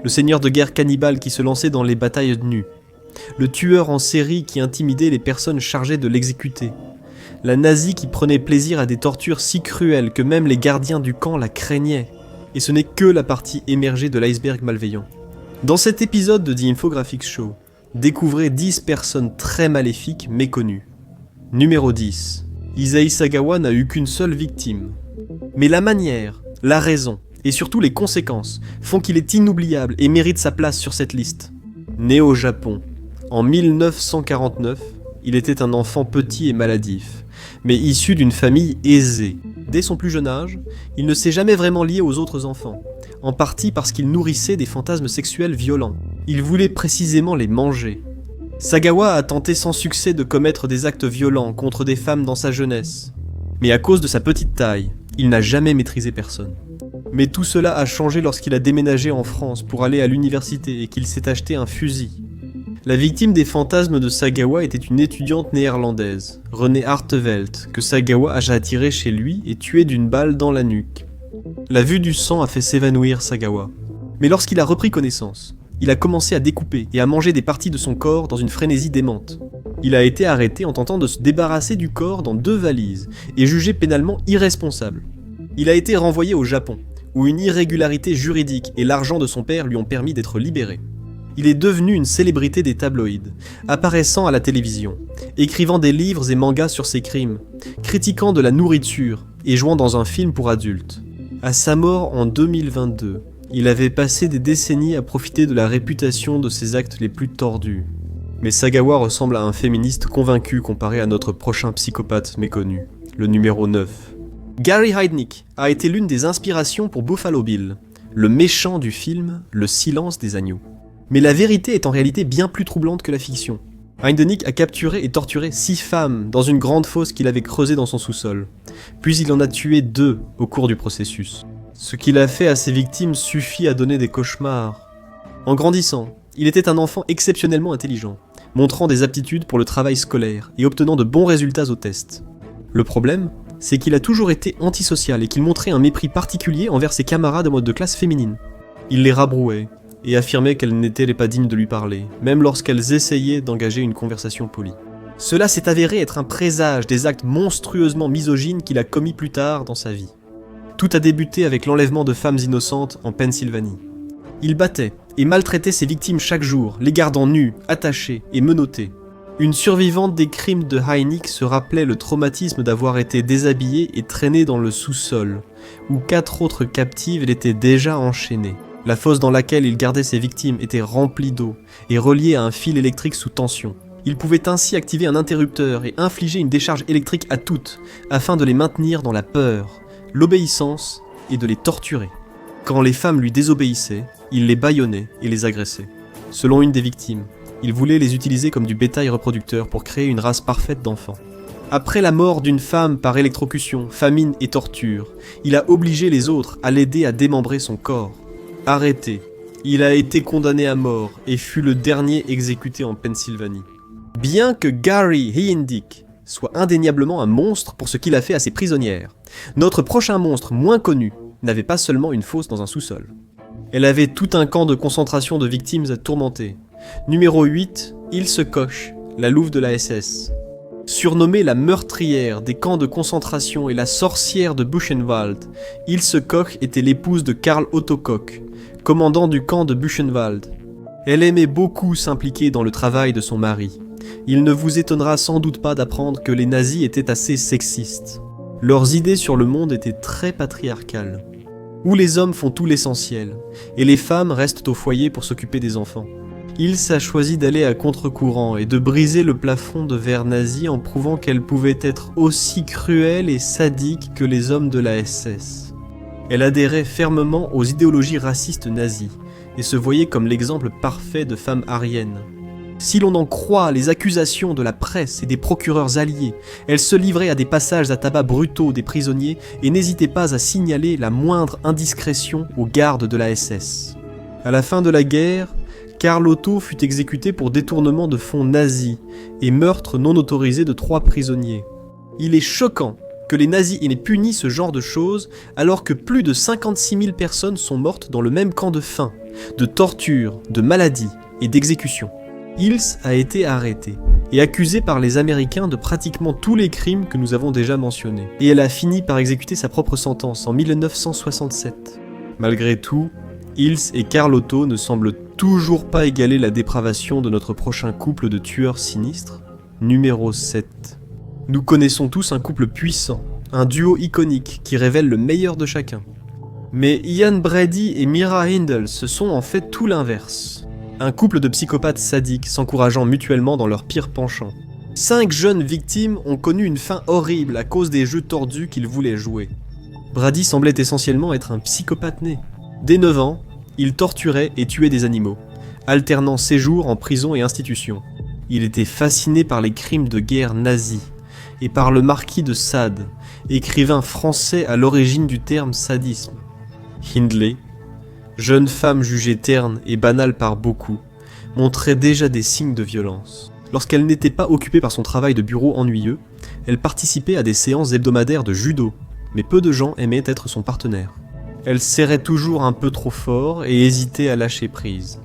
le seigneur de guerre cannibale qui se lançait dans les batailles nues, le tueur en série qui intimidait les personnes chargées de l'exécuter, la nazie qui prenait plaisir à des tortures si cruelles que même les gardiens du camp la craignaient. Et ce n'est que la partie émergée de l'iceberg malveillant. Dans cet épisode de The Infographics Show, découvrez 10 personnes très maléfiques méconnues. Numéro 10. Isai Sagawa n'a eu qu'une seule victime. Mais la manière, la raison et surtout les conséquences font qu'il est inoubliable et mérite sa place sur cette liste. Né au Japon, en 1949, il était un enfant petit et maladif, mais issu d'une famille aisée. Dès son plus jeune âge, il ne s'est jamais vraiment lié aux autres enfants, en partie parce qu'il nourrissait des fantasmes sexuels violents. Il voulait précisément les manger. Sagawa a tenté sans succès de commettre des actes violents contre des femmes dans sa jeunesse. Mais à cause de sa petite taille, il n'a jamais maîtrisé personne. Mais tout cela a changé lorsqu'il a déménagé en France pour aller à l'université et qu'il s'est acheté un fusil. La victime des fantasmes de Sagawa était une étudiante néerlandaise, Renée Hartevelt, que Sagawa a attirée chez lui et tuée d'une balle dans la nuque. La vue du sang a fait s'évanouir Sagawa. Mais lorsqu'il a repris connaissance, il a commencé à découper et à manger des parties de son corps dans une frénésie démente. Il a été arrêté en tentant de se débarrasser du corps dans 2 valises et jugé pénalement irresponsable. Il a été renvoyé au Japon, où une irrégularité juridique et l'argent de son père lui ont permis d'être libéré. Il est devenu une célébrité des tabloïds, apparaissant à la télévision, écrivant des livres et mangas sur ses crimes, critiquant de la nourriture et jouant dans un film pour adultes. À sa mort en 2022, il avait passé des décennies à profiter de la réputation de ses actes les plus tordus. Mais Sagawa ressemble à un féministe convaincu comparé à notre prochain psychopathe méconnu, le numéro 9. Gary Heidnik a été l'une des inspirations pour Buffalo Bill, le méchant du film Le Silence des agneaux. Mais la vérité est en réalité bien plus troublante que la fiction. Heidnik a capturé et torturé 6 femmes dans une grande fosse qu'il avait creusée dans son sous-sol. Puis il en a tué 2 au cours du processus. Ce qu'il a fait à ses victimes suffit à donner des cauchemars. En grandissant, il était un enfant exceptionnellement intelligent, montrant des aptitudes pour le travail scolaire et obtenant de bons résultats aux tests. Le problème, c'est qu'il a toujours été antisocial et qu'il montrait un mépris particulier envers ses camarades de classe féminines. Il les rabrouait et affirmait qu'elles n'étaient pas dignes de lui parler, même lorsqu'elles essayaient d'engager une conversation polie. Cela s'est avéré être un présage des actes monstrueusement misogynes qu'il a commis plus tard dans sa vie. Tout a débuté avec l'enlèvement de femmes innocentes en Pennsylvanie. Il battait et maltraitait ses victimes chaque jour, les gardant nues, attachées et menottées. Une survivante des crimes de Heidnik se rappelait le traumatisme d'avoir été déshabillée et traînée dans le sous-sol, où 4 autres captives l'étaient déjà enchaînées. La fosse dans laquelle il gardait ses victimes était remplie d'eau et reliée à un fil électrique sous tension. Il pouvait ainsi activer un interrupteur et infliger une décharge électrique à toutes, afin de les maintenir dans la peur, l'obéissance et de les torturer. Quand les femmes lui désobéissaient, il les bâillonnait et les agressait. Selon une des victimes, il voulait les utiliser comme du bétail reproducteur pour créer une race parfaite d'enfants. Après la mort d'une femme par électrocution, famine et torture, il a obligé les autres à l'aider à démembrer son corps. Arrêté, il a été condamné à mort et fut le dernier exécuté en Pennsylvanie. Bien que Gary Heidnik soit indéniablement un monstre pour ce qu'il a fait à ses prisonnières, notre prochain monstre moins connu n'avait pas seulement une fosse dans un sous-sol. Elle avait tout un camp de concentration de victimes à tourmenter. Numéro 8, Ilse Koch, la louve de la SS. Surnommée la meurtrière des camps de concentration et la sorcière de Buchenwald, Ilse Koch était l'épouse de Karl Otto Koch, commandant du camp de Buchenwald. Elle aimait beaucoup s'impliquer dans le travail de son mari. Il ne vous étonnera sans doute pas d'apprendre que les nazis étaient assez sexistes. Leurs idées sur le monde étaient très patriarcales, où les hommes font tout l'essentiel, et les femmes restent au foyer pour s'occuper des enfants. Ilse a choisi d'aller à contre-courant et de briser le plafond de verre nazi en prouvant qu'elle pouvait être aussi cruelle et sadique que les hommes de la SS. Elle adhérait fermement aux idéologies racistes nazies et se voyait comme l'exemple parfait de femme aryenne. Si l'on en croit les accusations de la presse et des procureurs alliés, elle se livrait à des passages à tabac brutaux des prisonniers et n'hésitait pas à signaler la moindre indiscrétion aux gardes de la SS. À la fin de la guerre, Karl Otto fut exécuté pour détournement de fonds nazis et meurtre non autorisé de 3 prisonniers. Il est choquant que les nazis aient puni ce genre de choses alors que plus de 56 000 personnes sont mortes dans le même camp de faim, de torture, de maladie et d'exécution. Hills a été arrêtée et accusée par les Américains de pratiquement tous les crimes que nous avons déjà mentionnés. Et elle a fini par exécuter sa propre sentence en 1967. Malgré tout, Hills et Carl Otto ne semblent toujours pas égaler la dépravation de notre prochain couple de tueurs sinistres, numéro 7. Nous connaissons tous un couple puissant, un duo iconique qui révèle le meilleur de chacun. Mais Ian Brady et Mira Hindle se sont en fait tout l'inverse. Un couple de psychopathes sadiques s'encourageant mutuellement dans leurs pires penchants. 5 jeunes victimes ont connu une fin horrible à cause des jeux tordus qu'ils voulaient jouer. Brady semblait essentiellement être un psychopathe né. Dès 9 ans, il torturait et tuait des animaux, alternant séjours en prison et institution. Il était fasciné par les crimes de guerre nazis et par le marquis de Sade, écrivain français à l'origine du terme sadisme. Hindley, jeune femme jugée terne et banale par beaucoup, montrait déjà des signes de violence. Lorsqu'elle n'était pas occupée par son travail de bureau ennuyeux, elle participait à des séances hebdomadaires de judo, mais peu de gens aimaient être son partenaire. Elle serrait toujours un peu trop fort et hésitait à lâcher prise.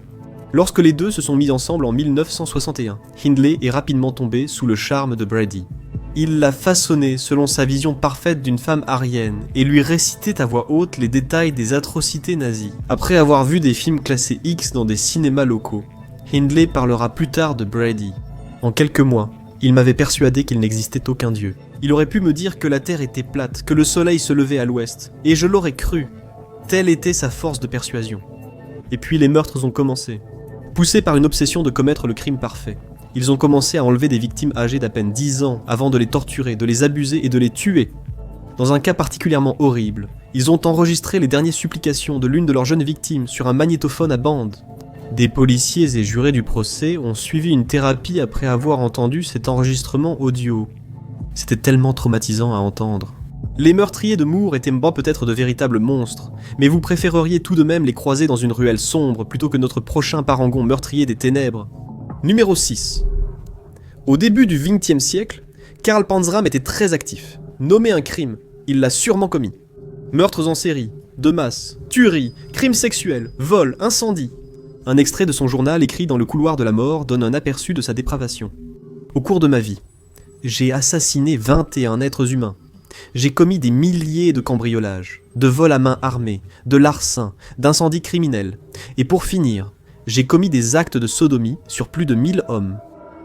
Lorsque les deux se sont mis ensemble en 1961, Hindley est rapidement tombé sous le charme de Brady. Il l'a façonnée selon sa vision parfaite d'une femme aryenne et lui récitait à voix haute les détails des atrocités nazies. Après avoir vu des films classés X dans des cinémas locaux, Hindley parlera plus tard de Brady. En quelques mois, il m'avait persuadé qu'il n'existait aucun dieu. Il aurait pu me dire que la terre était plate, que le soleil se levait à l'ouest, et je l'aurais cru. Telle était sa force de persuasion. Et puis les meurtres ont commencé. Poussés par une obsession de commettre le crime parfait, ils ont commencé à enlever des victimes âgées d'à peine 10 ans avant de les torturer, de les abuser et de les tuer. Dans un cas particulièrement horrible, ils ont enregistré les dernières supplications de l'une de leurs jeunes victimes sur un magnétophone à bande. Des policiers et jurés du procès ont suivi une thérapie après avoir entendu cet enregistrement audio. C'était tellement traumatisant à entendre. Les meurtriers de Moore étaient peut-être de véritables monstres, mais vous préféreriez tout de même les croiser dans une ruelle sombre plutôt que notre prochain parangon meurtrier des ténèbres. Numéro 6. Au début du XXe siècle, Karl Panzram était très actif. Nommez un crime, il l'a sûrement commis. Meurtres en série, de masse, tueries, crimes sexuels, vols, incendies. Un extrait de son journal écrit dans le couloir de la mort donne un aperçu de sa dépravation. Au cours de ma vie, j'ai assassiné 21 êtres humains. J'ai commis des milliers de cambriolages, de vols à main armée, de larcins, d'incendies criminels. Et pour finir, j'ai commis des actes de sodomie sur plus de 1000 hommes.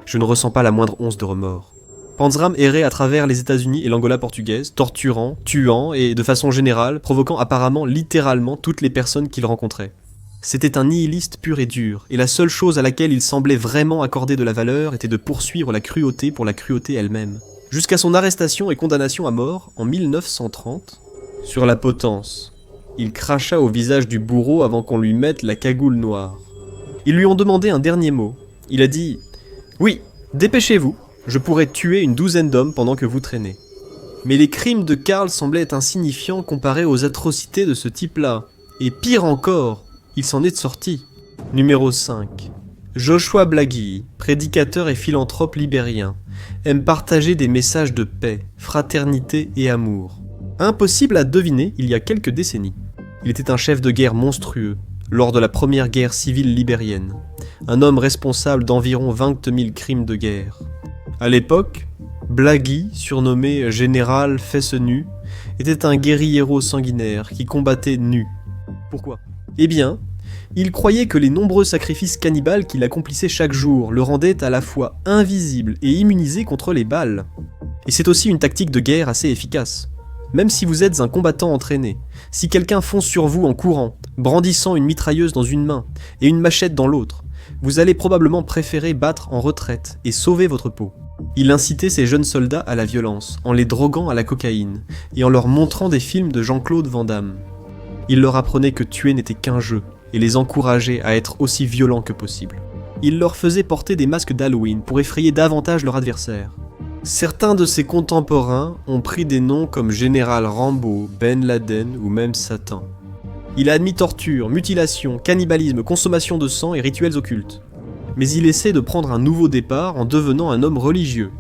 Je ne ressens pas la moindre once de remords. Panzram errait à travers les États-Unis et l'Angola portugaise, torturant, tuant et, de façon générale, provoquant apparemment littéralement toutes les personnes qu'il rencontrait. C'était un nihiliste pur et dur, et la seule chose à laquelle il semblait vraiment accorder de la valeur était de poursuivre la cruauté pour la cruauté elle-même. Jusqu'à son arrestation et condamnation à mort en 1930, sur la potence, il cracha au visage du bourreau avant qu'on lui mette la cagoule noire. Ils lui ont demandé un dernier mot. Il a dit « Oui, dépêchez-vous, je pourrais tuer une 12aine d'hommes pendant que vous traînez. » Mais les crimes de Karl semblaient insignifiants comparés aux atrocités de ce type-là. Et pire encore, il s'en est sorti. Numéro 5. Joshua Blaggy, prédicateur et philanthrope libérien, aime partager des messages de paix, fraternité et amour. Impossible à deviner il y a quelques décennies. Il était un chef de guerre monstrueux, lors de la première guerre civile libérienne, un homme responsable d'environ 20 000 crimes de guerre. À l'époque, Blaggy, surnommé Général Fesse Nu, était un guérillero sanguinaire qui combattait nu. Pourquoi ? Eh bien, il croyait que les nombreux sacrifices cannibales qu'il accomplissait chaque jour le rendaient à la fois invisible et immunisé contre les balles. Et c'est aussi une tactique de guerre assez efficace. Même si vous êtes un combattant entraîné, si quelqu'un fonce sur vous en courant, brandissant une mitrailleuse dans une main et une machette dans l'autre, vous allez probablement préférer battre en retraite et sauver votre peau. Il incitait ses jeunes soldats à la violence, en les droguant à la cocaïne et en leur montrant des films de Jean-Claude Van Damme. Il leur apprenait que tuer n'était qu'un jeu et les encourageait à être aussi violents que possible. Il leur faisait porter des masques d'Halloween pour effrayer davantage leur adversaire. Certains de ses contemporains ont pris des noms comme Général Rambo, Ben Laden ou même Satan. Il a admis torture, mutilation, cannibalisme, consommation de sang et rituels occultes. Mais il essaie de prendre un nouveau départ en devenant un homme religieux.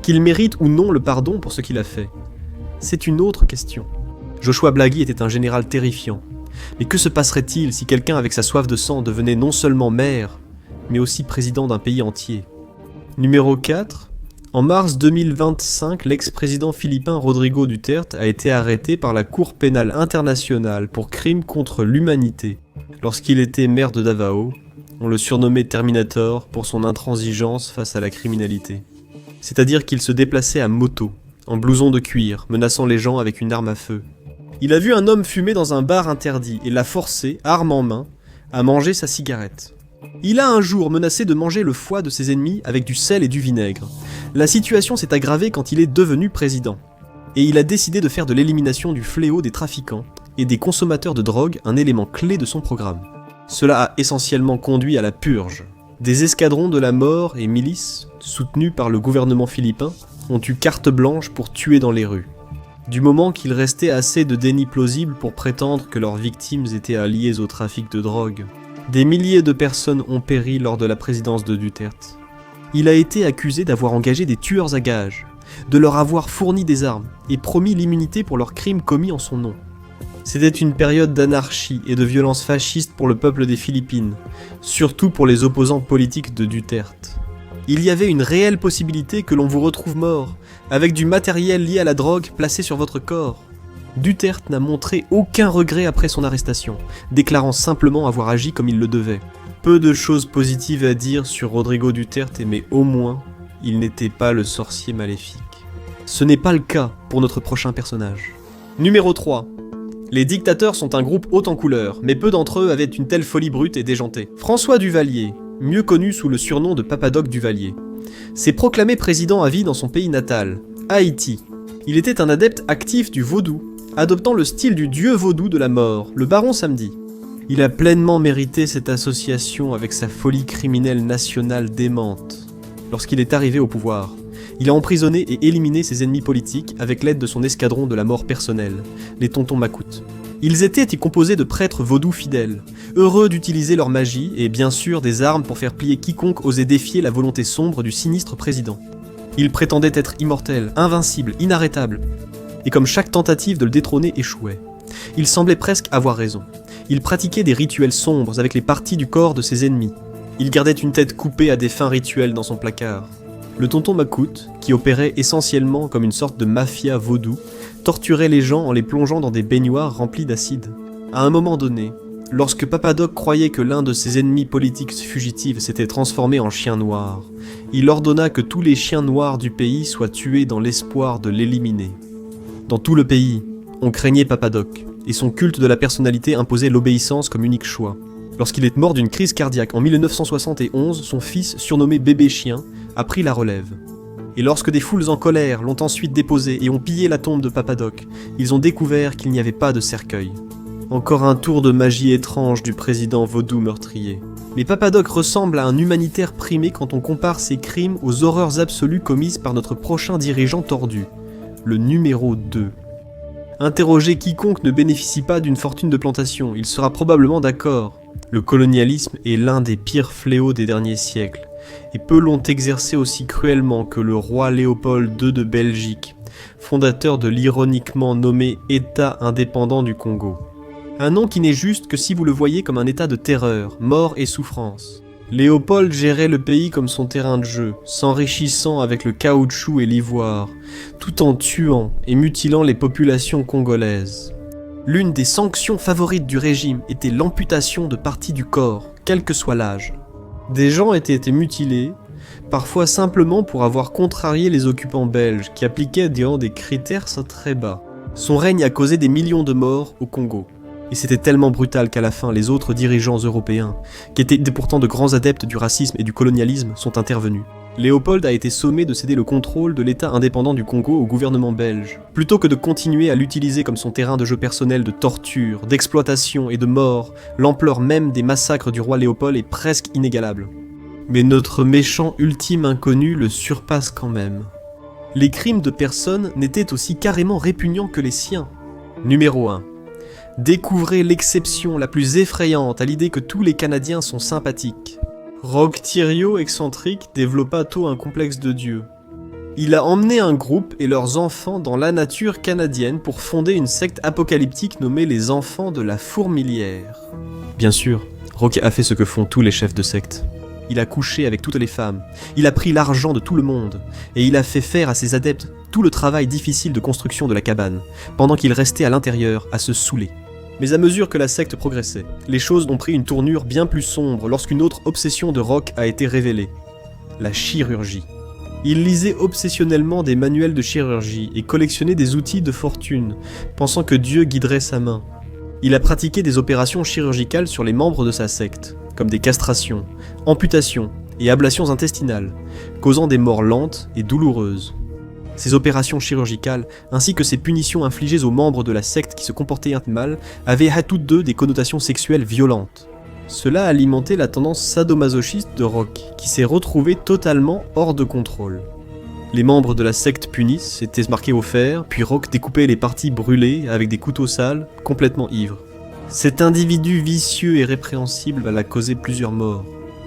Qu'il mérite ou non le pardon pour ce qu'il a fait, c'est une autre question. Joshua Blaggy était un général terrifiant. Mais que se passerait-il si quelqu'un avec sa soif de sang devenait non seulement maire, mais aussi président d'un pays entier? Numéro 4. En mars 2025, l'ex-président philippin Rodrigo Duterte a été arrêté par la Cour pénale internationale pour crimes contre l'humanité. Lorsqu'il était maire de Davao, on le surnommait Terminator pour son intransigeance face à la criminalité. C'est-à-dire qu'il se déplaçait à moto, en blouson de cuir, menaçant les gens avec une arme à feu. Il a vu un homme fumer dans un bar interdit et l'a forcé, arme en main, à manger sa cigarette. Il a un jour menacé de manger le foie de ses ennemis avec du sel et du vinaigre. La situation s'est aggravée quand il est devenu président. Et il a décidé de faire de l'élimination du fléau des trafiquants et des consommateurs de drogue un élément clé de son programme. Cela a essentiellement conduit à la purge. Des escadrons de la mort et milices, soutenus par le gouvernement philippin, ont eu carte blanche pour tuer dans les rues. Du moment qu'il restait assez de déni plausible pour prétendre que leurs victimes étaient alliées au trafic de drogue. Des milliers de personnes ont péri lors de la présidence de Duterte. Il a été accusé d'avoir engagé des tueurs à gages, de leur avoir fourni des armes et promis l'immunité pour leurs crimes commis en son nom. C'était une période d'anarchie et de violence fasciste pour le peuple des Philippines, surtout pour les opposants politiques de Duterte. Il y avait une réelle possibilité que l'on vous retrouve mort, avec du matériel lié à la drogue placé sur votre corps. Duterte n'a montré aucun regret après son arrestation, déclarant simplement avoir agi comme il le devait. Peu de choses positives à dire sur Rodrigo Duterte, mais au moins, il n'était pas le sorcier maléfique. Ce n'est pas le cas pour notre prochain personnage. Numéro 3. Les dictateurs sont un groupe haut en couleur, mais peu d'entre eux avaient une telle folie brute et déjantée. François Duvalier, mieux connu sous le surnom de Papadoc Duvalier, s'est proclamé président à vie dans son pays natal, Haïti. Il était un adepte actif du vaudou, adoptant le style du dieu vaudou de la mort, le baron Samedi. Il a pleinement mérité cette association avec sa folie criminelle nationale démente. Lorsqu'il est arrivé au pouvoir, il a emprisonné et éliminé ses ennemis politiques avec l'aide de son escadron de la mort personnelle, les tontons macoutes. Ils étaient composés de prêtres vaudous fidèles, heureux d'utiliser leur magie et bien sûr des armes pour faire plier quiconque osait défier la volonté sombre du sinistre président. Ils prétendaient être immortels, invincibles, inarrêtables. Et comme chaque tentative de le détrôner échouait, il semblait presque avoir raison. Il pratiquait des rituels sombres avec les parties du corps de ses ennemis. Il gardait une tête coupée à des fins rituels dans son placard. Le tonton Macoute, qui opérait essentiellement comme une sorte de mafia vaudou, torturait les gens en les plongeant dans des baignoires remplis d'acide. À un moment donné, lorsque Papadoc croyait que l'un de ses ennemis politiques fugitifs s'était transformé en chien noir, il ordonna que tous les chiens noirs du pays soient tués dans l'espoir de l'éliminer. Dans tout le pays, on craignait Papadoc, et son culte de la personnalité imposait l'obéissance comme unique choix. Lorsqu'il est mort d'une crise cardiaque en 1971, son fils, surnommé Bébé Chien, a pris la relève. Et lorsque des foules en colère l'ont ensuite déposé et ont pillé la tombe de Papadoc, ils ont découvert qu'il n'y avait pas de cercueil. Encore un tour de magie étrange du président vaudou meurtrier. Mais Papadoc ressemble à un humanitaire primé quand on compare ses crimes aux horreurs absolues commises par notre prochain dirigeant tordu, le numéro 2. Interrogez quiconque ne bénéficie pas d'une fortune de plantation, il sera probablement d'accord. Le colonialisme est l'un des pires fléaux des derniers siècles, et peu l'ont exercé aussi cruellement que le roi Léopold II de Belgique, fondateur de l'ironiquement nommé État indépendant du Congo. Un nom qui n'est juste que si vous le voyez comme un état de terreur, mort et souffrance. Léopold gérait le pays comme son terrain de jeu, s'enrichissant avec le caoutchouc et l'ivoire, tout en tuant et mutilant les populations congolaises. L'une des sanctions favorites du régime était l'amputation de parties du corps, quel que soit l'âge. Des gens étaient mutilés, parfois simplement pour avoir contrarié les occupants belges qui appliquaient des critères très bas. Son règne a causé des millions de morts au Congo. Et c'était tellement brutal qu'à la fin, les autres dirigeants européens, qui étaient pourtant de grands adeptes du racisme et du colonialisme, sont intervenus. Léopold a été sommé de céder le contrôle de l'État indépendant du Congo au gouvernement belge, plutôt que de continuer à l'utiliser comme son terrain de jeu personnel de torture, d'exploitation et de mort. L'ampleur même des massacres du roi Léopold est presque inégalable. Mais notre méchant ultime inconnu le surpasse quand même. Les crimes de personnes n'étaient aussi carrément répugnants que les siens. Numéro 1. Découvrez l'exception la plus effrayante à l'idée que tous les Canadiens sont sympathiques. Rogue Thiriot, excentrique, développa tôt un complexe de Dieu. Il a emmené un groupe et leurs enfants dans la nature canadienne pour fonder une secte apocalyptique nommée les Enfants de la Fourmilière. Bien sûr, Rock a fait ce que font tous les chefs de secte. Il a couché avec toutes les femmes, il a pris l'argent de tout le monde, et il a fait faire à ses adeptes tout le travail difficile de construction de la cabane, pendant qu'ils restaient à l'intérieur à se saouler. Mais à mesure que la secte progressait, les choses ont pris une tournure bien plus sombre lorsqu'une autre obsession de Rock a été révélée. La chirurgie. Il lisait obsessionnellement des manuels de chirurgie et collectionnait des outils de fortune, pensant que Dieu guiderait sa main. Il a pratiqué des opérations chirurgicales sur les membres de sa secte, comme des castrations, amputations et ablations intestinales, causant des morts lentes et douloureuses. Ces opérations chirurgicales, ainsi que ces punitions infligées aux membres de la secte qui se comportaient mal, avaient à toutes deux des connotations sexuelles violentes. Cela a alimenté la tendance sadomasochiste de Rock, qui s'est retrouvé totalement hors de contrôle. Les membres de la secte punissent, étaient marqués au fer, puis Rock découpait les parties brûlées avec des couteaux sales, complètement ivre. Cet individu vicieux et répréhensible va causer plusieurs morts.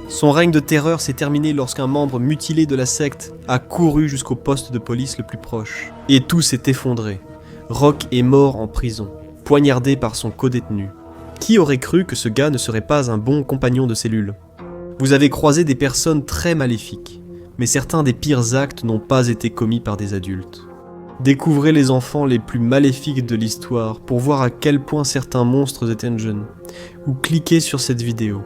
Son règne de terreur s'est terminé lorsqu'un membre mutilé de la secte a couru jusqu'au poste de police le plus proche. Et tout s'est effondré. Rock est mort en prison, poignardé par son codétenu. Qui aurait cru que ce gars ne serait pas un bon compagnon de cellule ? Vous avez croisé des personnes très maléfiques, mais certains des pires actes n'ont pas été commis par des adultes. Découvrez les enfants les plus maléfiques de l'histoire pour voir à quel point certains monstres étaient jeunes, ou cliquez sur cette vidéo.